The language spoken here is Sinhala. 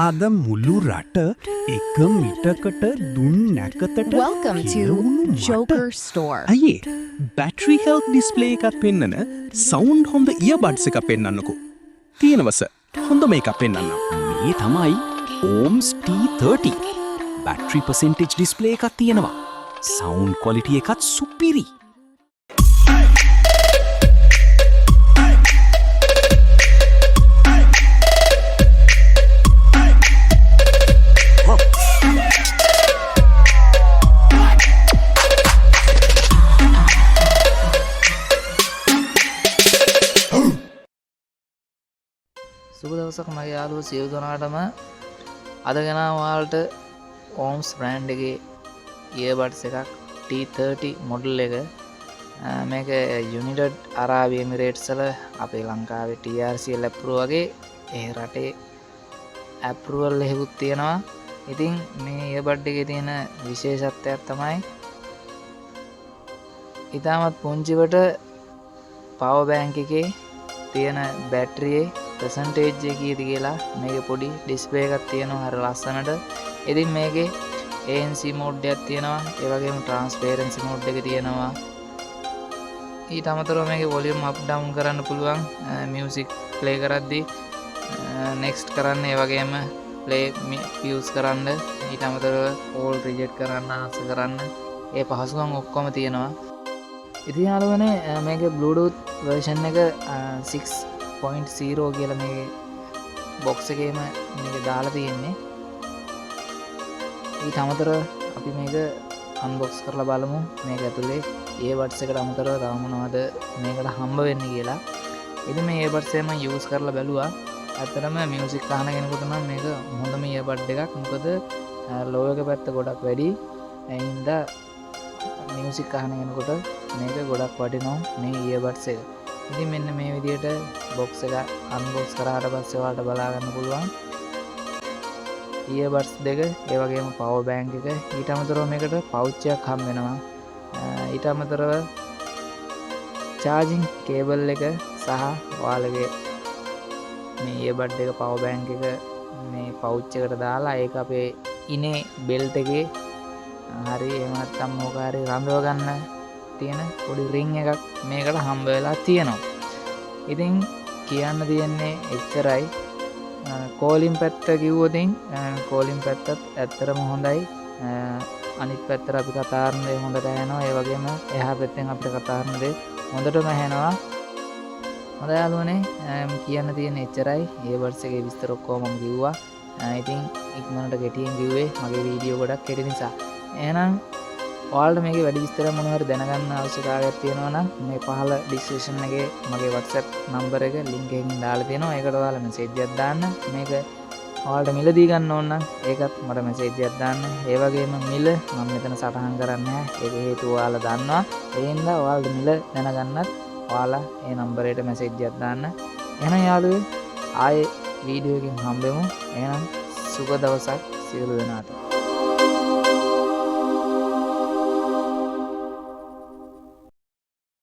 අද මුළු රට එක මිටකට දුන් නැකතට Welcome to කියවුණු Joker මට Store. අයේ බැටරි හෙල්ත් ඩිස්ප්ලේ එකක් පෙන්නන සවුන්් හොඳ ඉයබඩ්ස එක පෙන්න්නන්නකු තියෙනවස හොඳ මේ එකක් පෙන්න්නම් මේ තමයි ඕම්ස් T30 බැටරි පසෙන්ටෙජ් ඩිස්ප්ලේ එකක් තියෙනවා සවුන්් කොලිටිය එකත් සුපිරි සුබ දවසක් මගේ යාළුවෝ සියලු දෙනාටම අද ගෙනා ඔයාලට ඕම්ස් බ්‍රෑන්ඩ් එකේ ඉයර්බඩ්ස් එකක් T30 මොඩල් එක මේක යුනිටඩ් අරාබි එමිරේට්ස් වල අපේ ලංකාවේ TRCL ඇප්රූවල් වගේ ඒ රටේ ඇප්රූවල් එකකුත් තියෙනවා. ඉතින් මේ ඉයර්බඩ් එකේ තියෙන විශේෂත්වයක් තමයි ඉතාමත් පුංචිවට පවර් බෑන්ක් එකේ තියෙන බැටරියේ පර්සන්ටේජ් එක කීයද කියලා මේකේ පොඩි ඩිස්ප්ලේ එකක් තියෙනවා හරිය ලස්සනට. ඉතින් මේකේ ANC මෝඩ් එකක් තියෙනවා. ඒ වගේම ට්‍රාන්ස්පරන්සි මෝඩ් එක තියෙනවා. ඊට අමතරව මේකේ වොලියුම් අප් ඩවුන් කරන්න පුළුවන්. මියුසික් ප්ලේ කරද්දී නෙක්ස්ට් කරන්න ඒ වගේම ප්ලේ පියුස් කරන්න ඊට අමතරව කෝල් රිජෙක්ට් කරන්න ආන්සර් කරන්න ඒ පහසුකම් ඔක්කොම තියෙනවා. ඉතින් යාළුවනේ මේකේ Bluetooth version එක 6.0 කියලා මේ බොක්ස් එකේම මේක දාලා තියෙන්නේ. ඊට අමතරව අපි මේක අන්බොක්ස් කරලා බලමු මේක ඇතුලේ earbuds එකට අමතරව තව මොනවද මේකට හම්බ වෙන්නේ කියලා. ඉතින් මේ earbuds එක මම යූස් කරලා බැලුවා. ඇත්තටම මියුසික් අහන කෙනෙකුට නම් මේක හොඳම earbud එකක්. මොකද ලෝ එක පැත්ත ගොඩක් වැඩි. ඒ හින්දා මියුසික් අහන කෙනෙකුට මේක ගොඩක් වටිනවා මේ earbuds එක. ඉතින් මෙන්න මේ විදිහට බොක්ස් එක අන්බොක්ස් කරාට පස්සේ ඔයාලට බලා ගන්න පුළුවන් earbuds දෙක ඒ වගේම power bank එක. ඊට අමතරව මේකට pouch එකක් හම් වෙනවා. ඊට අමතරව charging cable එක සහ ඔයාලගේ මේ earbud එක power bank එක මේ pouch එකට දාලා ඒක අපේ ඉනේ belt එකේ හරි එහෙම නැත්නම් මොකක් හරි රඳව ගන්න තියෙන පොඩි රින් එකක් මේකට හම්බ වෙලා තියෙනවා. ඉතින් කියන්න තියෙන්නේ එච්චරයි. කෝලින් පැත්ත කිව්වොතින් කෝලින් පැත්තත් ඇත්තටම හොඳයි. අනිත් පැත්තට අපි කතා කරන දේ හොඳට ඇහෙනවා. ඒ වගේම එහා පැත්තෙන් අපිට කතා කරන දේ හොඳටම ඇහෙනවා. හොඳ යාළුවනේ කියන්න තියෙන්නේ එච්චරයි. earbuds එකේ විස්තර ඔක්කොම මම කිව්වා. ඉතින් ඉක්මනට ගෙටියෙන් කිව්වේ මගේ වීඩියෝ ගොඩක් කෙටි නිසා. එහෙනම් ඔයාලට මේකේ වැඩි විස්තර මොනවා හරි දැනගන්න අවශ්‍යතාවයක් තියෙනවා නම් මේ පහළ ඩිස්ක්‍රිප්ෂන් එකේ මගේ WhatsApp නම්බර් එක link එකකින් දාලා තියෙනවා. ඒකට ඔයාලා මැසේජ් එකක් දාන්න. මේක ඔයාලට මිලදී ගන්න ඕන නම් ඒකත් මට මැසේජ් එකක් දාන්න. ඒ වගේම මිල මම මෙතන සටහන් කරන්නේ නැහැ. ඒක හේතුව ඔයාලා දන්නවා. ඒ හින්දා ඔයාලට මිල දැනගන්නත් ඔයාලා ඒ නම්බරයට මැසේජ් එකක් දාන්න. එහෙනම් යාළුවෝ ආයේ වීඩියෝ එකකින් හම්බෙමු. එහෙනම් සුබ දවසක් සියලු දෙනාට.